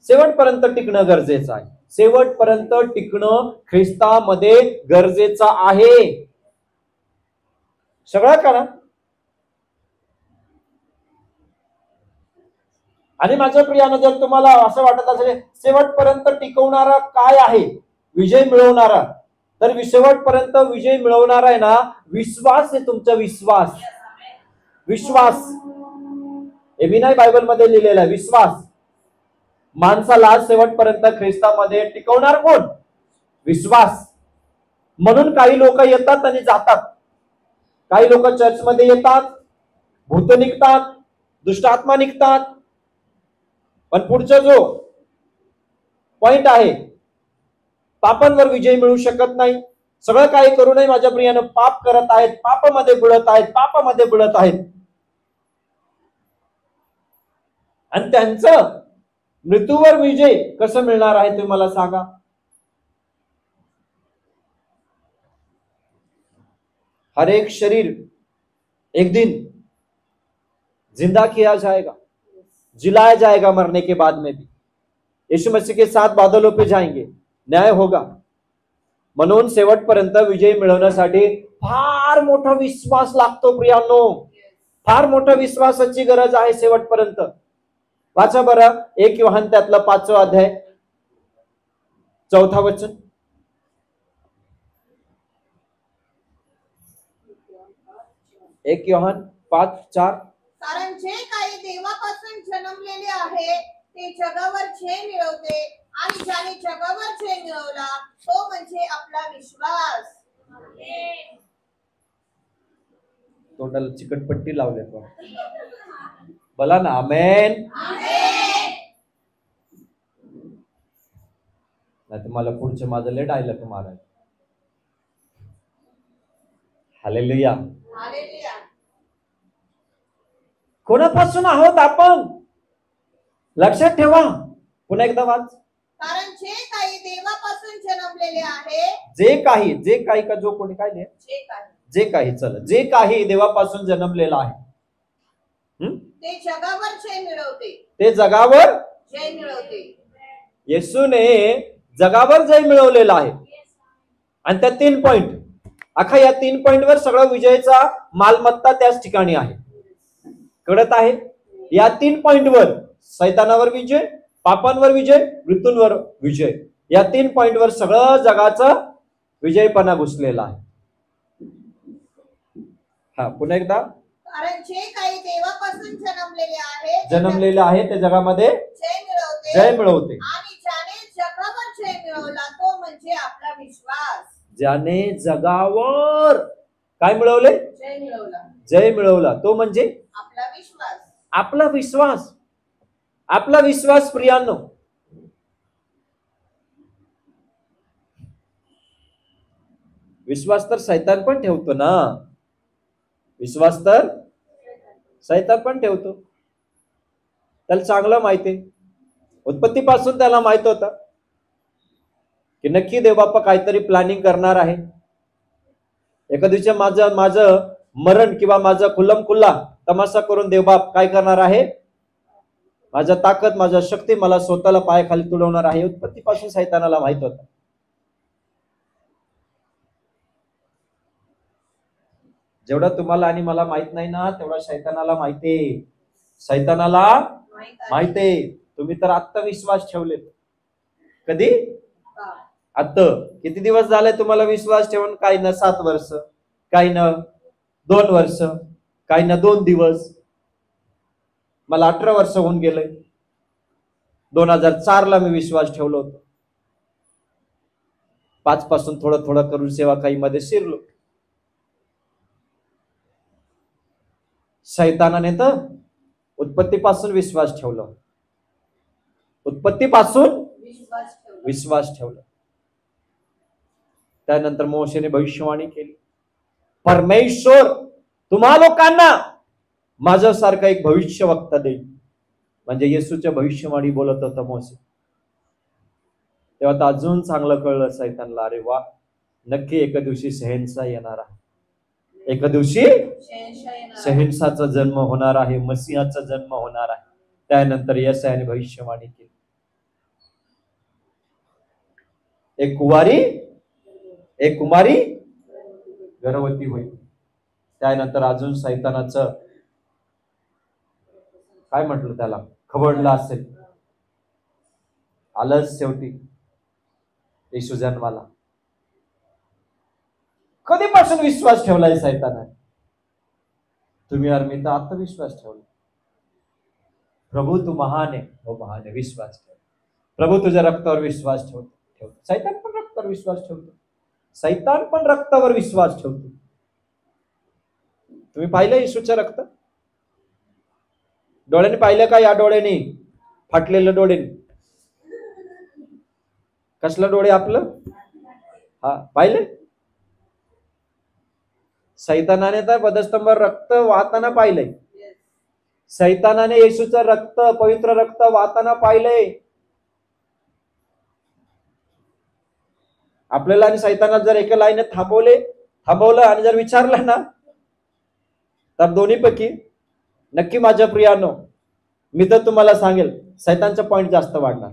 शेवटपर्यंत टिकणं गरजेचं आहे. शेवटपर्यंत टिकणं ख्रिस्तामध्ये गरजेचं आहे. सगळं करा. आणि माझ्या प्रियानं, जर तुम्हाला असं वाटत असेल शेवटपर्यंत टिकवणारा काय आहे, विजय मिळवणारा, तर शेवटपर्यंत विजय मिळवणारा आहे ना, विश्वास आहे. तुमचा विश्वास, विश्वास हे मी नाही, बायबलमध्ये लिहिलेला आहे. विश्वास माणसाला शेवटपर्यंत ख्रिस्तामध्ये टिकवणार कोण? विश्वास. म्हणून काही लोक येतात आणि जातात. काही लोक चर्चमध्ये येतात, भूत निघतात, दुष्ट आत्मा निघतात, पण पुढचा जो पॉइंट आहे, पापांवर विजय मिळू शकत नाही. सगळं काही करू नये माझ्या प्रियानं, पाप करत आहेत, पापामध्ये बुडत आहेत, पापामध्ये बुडत आहेत. आणि त्यांचं मृत्यूवर विजय कसं मिळणार आहे तुम्ही मला सांगा. हर एक शरीर एक दिन जिंदा किया जाएगा, जिलाया जाएगा मरने के बाद में भी. यीशु मसीह के साथ बादलों पे जाएंगे, न्याय होगा. म्हणून शेवटपर्यंत विजय मिळवण्यासाठी फार मोठा विश्वास लागतो प्रियांनो. फार मोठा विश्वासाची गरज आहे शेवटपर्यंत. वाचा बरं 1 योहान त्यातला 5वा अध्याय 4था वचन. 1 योहान 5:4. कारण जे काही देवापासून जन्मलेले आहे ते जगावर जय मिळवते, आणि ज्याने जगावर जय मिळवला तो म्हणजे आपला विश्वास. तोंडाला चिकटपट्टी लावले तो. बोला ना आमेन. नाही तुम्हाला पुढचे माझं लेट आयला तुम्हाला. हालेलुया. हालेलुया. कोणापासून आहोत आपण? लक्षात ठेवा. पुन्हा एकदा वाच. कारण जे काही देवापासून जन्मलेले आहे, जे काही का जो कोणी काय जे काही चला, जे काही देवापासून जन्मलेला आहे ते जगावर जय मिळवते, ते जगावर जय मिळवते. येशूने जगावर जय मिळवलेला आहे. आणि त्या 3 पॉइंट, अख्खा या 3 पॉइंटवर सगळं विजयाचा मालमत्ता त्याच ठिकाणी आहे. कळत आहे? या 3 पॉइंटवर सैतानावर विजय, पापांवर विजय, मृत्यूंवर विजय, या 3 पॉइंटवर सगळं जगाचा विजयपणा घुसलेला आहे. हा पुन्हा एकदा. कारण जे काही देवापासून जन्मलेले आहे ते जगामध्ये जय मिळवते, आणि ज्याने जगावर जय मिळवला तो म्हणजे आपला विश्वास. ज्याने जगावर काय मिळवले? जय मिळवला तो म्हणजे आपला विश्वास. आपला विश्वास. आपला विश्वास प्रियांनो. विश्वास तर सैतान पण ठेवतो ना. विश्वास तर सैतान पण ठेवतो. त्याला चांगलं माहिती, उत्पत्तीपासून त्याला माहित होता की नक्की देवबाप्पा काहीतरी प्लॅनिंग करणार आहे. एका दिवशी माझं मरण किंवा माझा खुल्लम खुल्ला तमाशा करून देवबाप काय करणार आहे? माझा ताकद, माझा शक्ती मला स्वतःला पायाखाली तुडवणार आहे. उत्पत्तीपासून सैतानाला माहित होतं. जेवढा तुम्हाला आणि मला माहित नाही ना, तेवढा शैतानाला माहितीये. शैतानाला माहितीये. तुम्ही तर आत्मविश्वास ठेवले. कधी? आता किती दिवस झाले तुम्हाला विश्वास ठेवून? काही ना 7 वर्ष, काही ना 2 वर्ष, काही ना 2 दिवस. मला 18 वर्ष होऊन गेले. 2004 ला मी विश्वास ठेवलो होतो. 5 पासून थोडं थोडं करून सेवा काही मध्ये शिरलो. शैतानाने तर उत्पत्तीपासून विश्वास ठेवला. उत्पत्तीपासून विश्वास ठेवला. त्यानंतर मोशेने भविष्यवाणी केली, परमेश्वर तुम्हा लोकांना माझ्यासारखा एक भविष्य वक्ता देईल. म्हणजे येशूच्या भविष्यवाणी बोलत होता मोशे. तेव्हा तर अजून चांगलं कळलं सैतानला, अरे वा, नक्की एका दिवशी शहेनशाह येणार आहे. एका दिवशी शहेनशाहचा जन्म होणार आहे, मसीहाचा जन्म होणार आहे. त्यानंतर यशायाने भविष्यवाणी केली, एक कुमारी गर्भवती होईल. त्यानंतर अजून सैतानाचं काय म्हटलं, त्याला खवडलं असेल. आलंच शेवटी येशू जन्माला. कधीपासून विश्वास ठेवलाय सैतानाने? तुम्ही और मी तर आत्मविश्वास ठेवला. प्रभू तू महान आहे. हो महान आहे, विश्वास ठेव. प्रभू तुझ्या रक्तावर विश्वास ठेवतो. सैतान पण रक्तावर विश्वास ठेवतो. सैतान पण रक्तावर विश्वास ठेवतो. तुम्ही पाहिलं येशूचं रक्त? डोळ्याने पाहिलं का? या डोळ्याने, फाटलेलं डोळ्याने. कसलं डोळे आपलं? हा, पाहिले? सैतानाने तर वधस्तंभावर रक्त वाहताना पाहिलंय. सैतानाने येशूचं रक्त, पवित्र रक्त वाहताना पाहिलंय. आपल्याला आणि सैतानाला जर एका लाईने थांबवलं आणि जर विचारलं ना, तर दोन्हीपैकी नक्की माझ्या प्रियानो, मी तर तुम्हाला सांगेल सैतानचा पॉइंट जास्त वाढणार.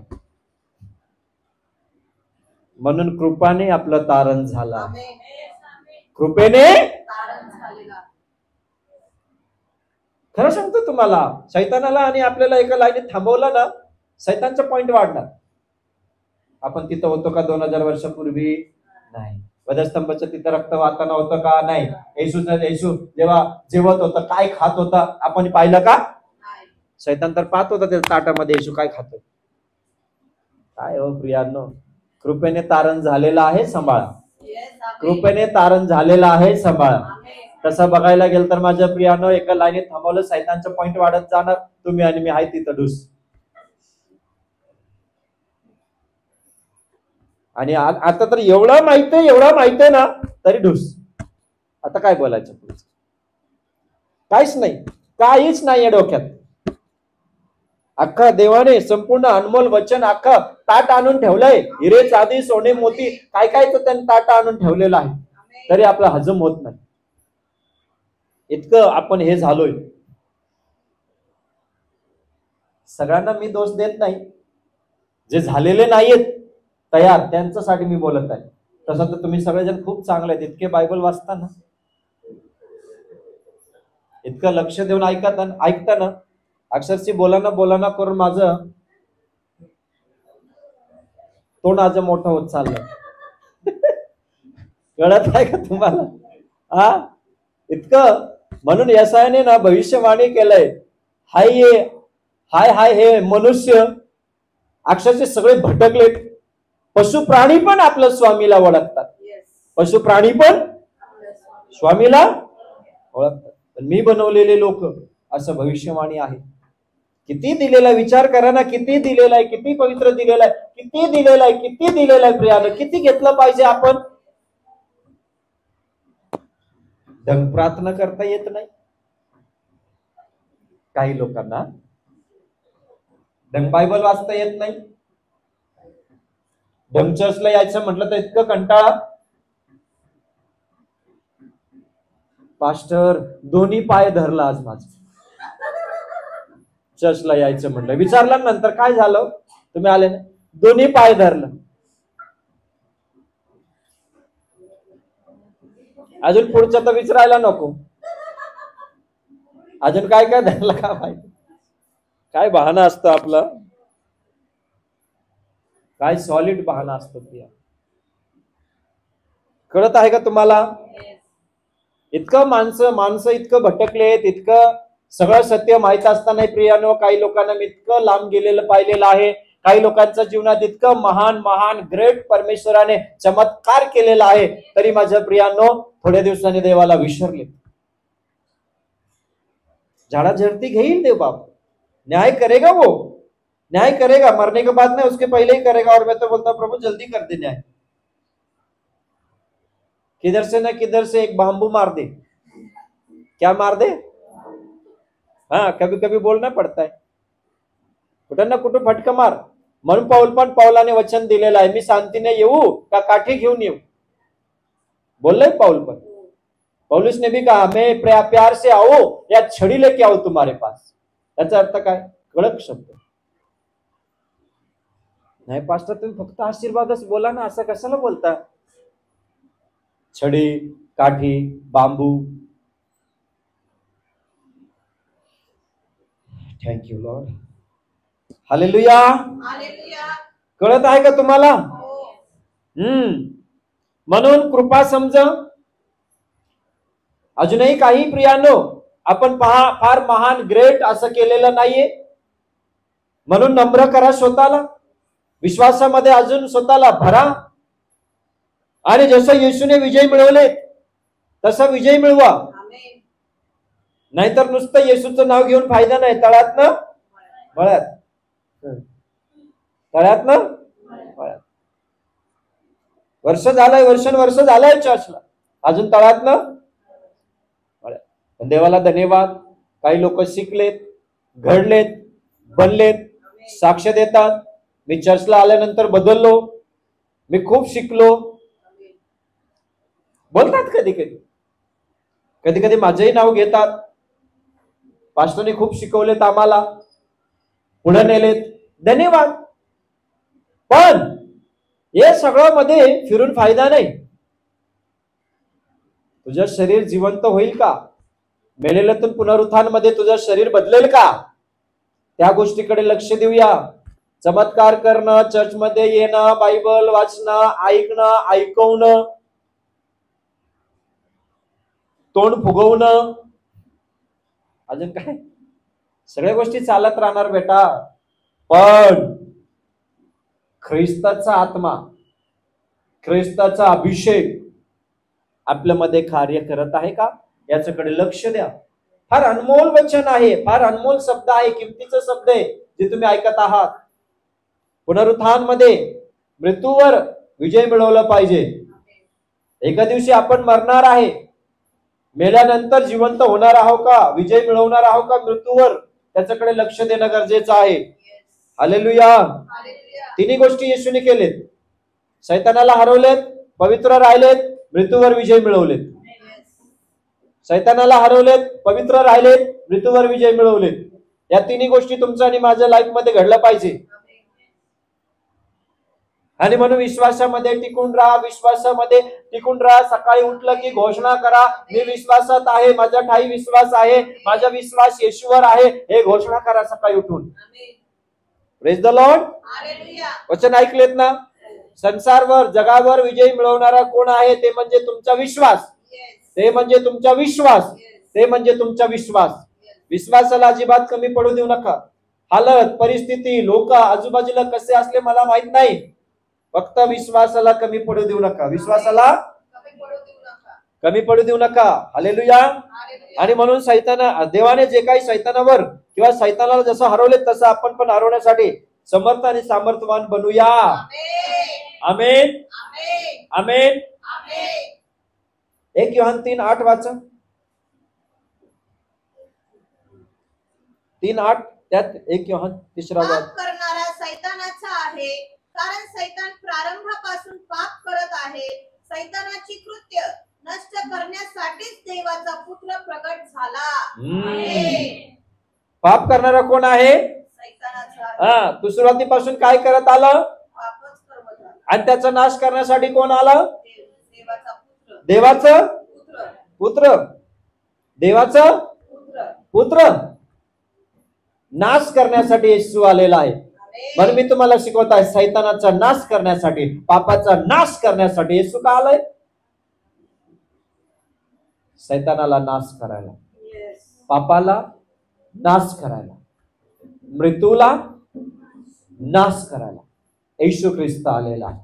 म्हणून कृपाने आपलं तारण झाला. कृपेने खरं सांगतो तुम्हाला, सैतानाला आणि आपल्याला एका लाईनीत थांबवलं ना, सैतानचा पॉइंट वाढणार. आपण तिथं होतो का 2000 वर्षापूर्वी? नाही. वधस्तंभाचं तिथं रक्त वाहताना होतं का? नाही. येशू जेव्हा जेवत होतं, काय खात होता आपण पाहिलं का? सैतान तर पाहत होता त्या ताटामध्ये येशू काय खातो. काय हो प्रियांनो, कृपेने तारण झालेलं आहे, सांभाळा. कृपेने तारण झालेलं आहे, सांभाळा. तसं बघायला गेलं तर माझ्या प्रियांनो, एका लाईनीत थांबवलं, सैतानचं पॉइंट वाढत जाणार. तुम्ही आणि मी आहे तिथं ढुस. आणि आता तर एवढं माहितीये ना, तरी ढुस. आता काय बोलायचं? काहीच नाही डोक्यात. अख्खा देवाने संपूर्ण अनमोल वचन अख्खा ताट आणून ठेवलंय. हिरे, चांदी, सोने, मोती, काय तर त्यांनी ताट आणून ठेवलेलं आहे, तरी आपला हजम होत नाही. इतकं आपण हे झालोय. सगळ्यांना मी दोष देत नाही. जे झालेले नाहीयेत तयार, त्यांच्यासाठी मी बोलत आहे. तसं तर तुम्ही सगळेजण खूप चांगले आहेत. इतके बायबल वाचता ना, इतकं लक्ष देऊन ऐकता ना, अक्षरशः बोलाना करून माझं तोंड आज मोठं होत चाललंय. कळत आहे का तुम्हाला? हा, इतकं. म्हणून यशायाने ना भविष्यवाणी केलंय, हाय हे मनुष्य अक्षरशः सगळे भटकले. पशु प्राणी पण आपल्या स्वामीला ओळखतात. पशु प्राणी पण स्वामीला ओळखतात. पण मी बनवलेले लोक, असं भविष्यवाणी आहे. किती दिलेला विचार करा ना, किती दिलेला आहे, किती पवित्र दिलेला आहे, किती दिलेला आहे प्रियानं. किती घेतलं पाहिजे आपण? ढंग प्रार्थना करता येत नाही काही लोकांना. ढंग बायबल वाचता येत नाही. ढंग चर्चला यायचं म्हटलं तर इतकं कंटाळा. पास्टर दोन्ही पाय धरला आज माझं, चर्चला यायचं म्हणलं. विचारलं नंतर काय झालं, तुम्ही आले ना, दोन्ही पाय धरलं. अजून पुढचं तर विचारायला नको, अजून काय काय धरलं का माहिती. काय बहाणा असतं आपलं, काय सॉलिड बहाणा असतो प्रिया. कळत आहे का तुम्हाला? इतकं माणसं इतकं भटकलेत, इतकं सगळं सत्य माहित असताना प्रियानो काही लोकांना मी इतकं लांब गेलेलं पाहिलेलं आहे. काही लोकांच्या जीवनात इतकं महान महान ग्रेट परमेश्वराने चमत्कार केलेला आहे, तरी माझ्या प्रियानो थोड्या दिवसांनी देवाला विसरले. झाड़ा झड़ती घेईल देव बाप, न्याय करेगा, वो न्याय करेगा, मरने के बाद नहीं उसके पहले ही करेगा. और मैं तो बोलता हूं प्रभु जल्दी कर दे न्याय. किधर से ना किधर से एक बांबू मार दे. क्या मार दे? हाँ, कभी कभी बोलना पड़ता है, कुठं ना कुठं फटका मार. म्हणून पाऊलाने वचन दिलेलं आहे, मी शांतीने येऊ का काठी घेऊन येऊ. बोलले पाऊल पण, पौलुस ने भी कहा मैं प्यार से आओ या छड़ी लेके आओ तुम्हारे पास. त्याचा अर्थ काय? कडक शब्द नाही. पास्टर तुम्ही फक्त आशीर्वादच बोला ना, असं कशाला बोलता? छडी, काठी, बांबू. Thank you lord. हालेलुया. हालेलुया. कळत आहे का तुम्हाला? म्हणून कृपा समज. अजूनही काही प्रियानो आपण पहा, फार महान ग्रेट असं केलेलं नाहीये, म्हणून नम्र करा स्वतःला, विश्वासामध्ये अजून स्वतःला भरा. आणि जसं येशूने विजय मिळवले तसा विजय मिळवा. नाहीतर नुसतं येशूचं नाव घेऊन फायदा नाही. तळ्यातनं मळ्यात, तळ्यातनं मळ्यात. वर्ष झालंय चर्चला, अजून तळ्यातनं मळ्यात. पण देवाला धन्यवाद, काही लोक शिकलेत, घडलेत, बनलेत, साक्ष देतात. मी चर्चला आल्यानंतर बदललो, मी खूप शिकलो बोलतात. कधी कधी माझंही नाव घेतात. पास्टरने खूप शिकवलेत आम्हाला, पुढे नेलेत, धन्यवाद. पण हे सगळं मध्ये फिरून फायदा नाही. तुझं शरीर जिवंत होईल का? मेलेल्यातून पुनरुत्थान मध्ये तुझं शरीर बदलेल का? त्या गोष्टीकडे लक्ष देऊया. चमत्कार करणं, चर्चमध्ये येणं, बायबल वाचणं, ऐकणं, ऐकवणं, तोंड फुगवणं, अजून काय, सगळ्या गोष्टी चालत राहणार बेटा. पण ख्रिस्ताचा आत्मा, ख्रिस्ताचा अभिषेक आपल्यामध्ये कार्य करत आहे का, याच्याकडे लक्ष द्या. फार अनमोल वचन आहे, फार अनमोल शब्द आहे, किमतीचा शब्द आहे जे तुम्ही ऐकत आहात. पुनरुत्थान मध्ये मृत्यूवर विजय मिळवला पाहिजे. एका दिवशी आपण मरणार आहे, मेल्यानंतर जिवंत होणार आहोत का, विजय मिळवणार आहोत का मृत्यूवर, त्याच्याकडे लक्ष देणं गरजेचं आहे. हालेलुया. तिन्ही गोष्टी येशूने केलेत. शैतानाला हरवलेत, पवित्र राहिलेत, मृत्यूवर विजय मिळवलेत. शैतानाला हरवलेत, पवित्र राहिलेत, मृत्यूवर विजय मिळवलेत. या तिन्ही गोष्टी तुमच्या आणि माझ्या लाईफ मध्ये घडल्या पाहिजे. आणि म्हणून विश्वासामध्ये टिकून राहा, विश्वासामध्ये टिकून राहा. सकाळी उठलं की घोषणा करा, मी विश्वासात आहे, माझा ठाई विश्वास आहे, माझा विश्वास येशूवर आहे, हे घोषणा करा सकाळी उठून. Praise the Lord. वचन ऐकलेत ना? संसारवर, जगावर विजय मिळवणारा कोण आहे? ते म्हणजे तुमचा विश्वास, ते म्हणजे तुमचा विश्वास, ते म्हणजे तुमचा विश्वास. विश्वासाला अजिबात कमी पडू देऊ नका. हालत, परिस्थिती, लोक आजूबाजूला कसे असले मला माहित नाही, फक्त विश्वासाला कमी पडू देऊ नका. विश्वासाला कमी पडू देऊ नका. हालेलुया. आणि म्हणून देवाने जे काही शैतानावर किंवा शैतानाला जसं हरवले तसं आपण पण हरवण्यासाठी समर्थ आणि सामर्थ्यवान बनूया. आमेन, आमेन. 1 योहान 3:8 वाचा. 3:8 त्यात 1 योहान 3 पाप करणारा सैतानाचा आहे, कारण सैतान प्रारंभापासून पाप करत आहे. सैतानाची कृत्य नष्ट करण्यासाठीच देवाचा पुत्र प्रगट झाला. पाप करणारा कोण आहे? सैतानाचा. तू सुरुवातीपासून काय करत आलं? पापच कर्म झाला. आणि त्याचा नाश करण्यासाठी कोण आला? देवाचा पुत्र. देवाचं पुत्र. पुत्र. देवाचं पुत्र. पुत्र नाश करण्यासाठी येशू आलेला आहे. म्हणून मी तुम्हाला शिकवत आहे, सैतानाचा नाश करण्यासाठी, पापाचा नाश करण्यासाठी येशू का आलाय? सैतानाला नाश करायला, पापाला नाश करायला, मृत्यूला नाश करायला येशू ख्रिस्त आलेला आहे.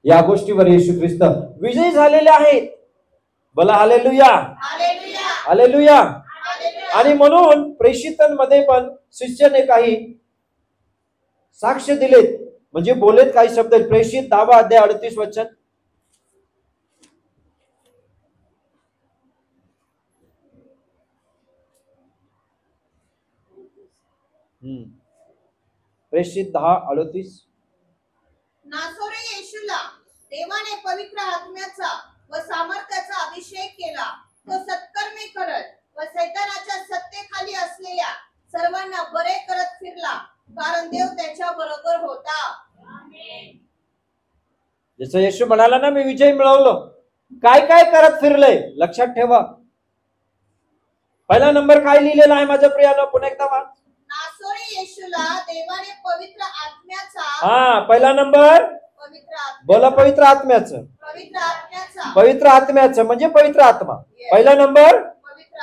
या गोष्टीवर येशू ख्रिस्त विजयी झालेले आहेत. बोला हालेलुया, हालेलुया, हालेलुया. हालेलुया. आणि म्हणून प्रेषितांमध्ये पण शिष्याने काही साक्ष दिलेत, म्हणजे बोलेत काही शब्द. प्रेषित 10 अध्याय 38 वचन. प्रेषित 10:38. नासोरे येशूला देवाने पवित्र आत्म्याचा व सामर्थ्याचा अभिषेक केला. तो सत्कर्मे करत व सैतानाच्या सत्तेखाली असलेल्या सर्वांना बरे करत फिरला, कारण देव त्याच्या बरोबर होता. जसं येशू म्हणाला ना, मी विजय मिळवलो. काय काय करत फिरलंय लक्षात ठेवा. पहिला नंबर काय लिहिलेला आहे माझ्या प्रियानं? पुन्हा एकदा वाच. नासोरे येशूला देवाने पवित्र आत्म्याचा. पहिला नंबर पवित्र आत्मा. बोला, पवित्र आत्म्याचं. पवित्र आत्म्याचा. पवित्र आत्म्याचं म्हणजे पवित्र आत्मा. पहिला नंबर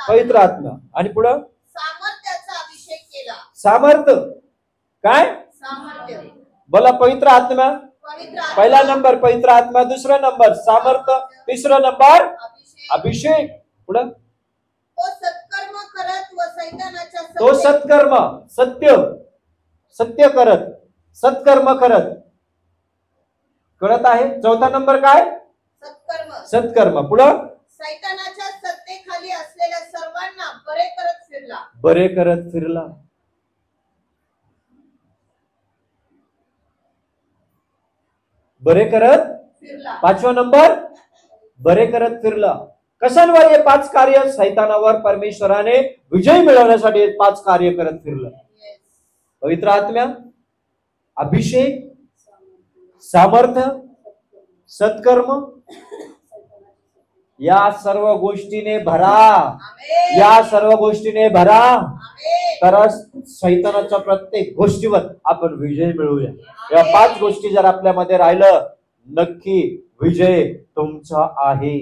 पवित्र आत्मा. आणि पुढं सामर्थ्याचा अभिषेक केला. सामर्थ्य. काय? सामर्थ्य. बोला, पवित्र आत्मा. पवित्र आत्मा. पहिला नंबर पवित्र आत्मा, दुसरा नंबर सामर्थ्य, तिसरा नंबर अभिषेक. पुढं तो सत्कर्म करत व सैतानाच्या तो सत्कर्म, सत्य करत, सत्कर्म करत. कळत आहे? चौथा नंबर काय? सत्कर्म. सत्कर्म. पुढं सैतानाच्या सत्तेखाली असलेल्या सर्वांना बरे करत फिरला. बरे करत फिरला. बरे करत फिरला. पाचवा नंबर बरे करत फिरला. कशांवर? हे 5 कार्य सैतानावर परमेश्वराने विजय मिळवण्यासाठी 5 कार्य करत फिरलं. पवित्र आत्म्या, अभिषेक, सामर्थ्य, सत्कर्म. या सर्व गोष्टीने भरा. या सर्व गोष्टीने भरा. तर सैतानाच्या प्रत्येक गोष्टीवर आपण विजय मिळवूया. या 5 गोष्टी जर आपल्यामध्ये राहिलं, नक्की विजय तुमचा आहे.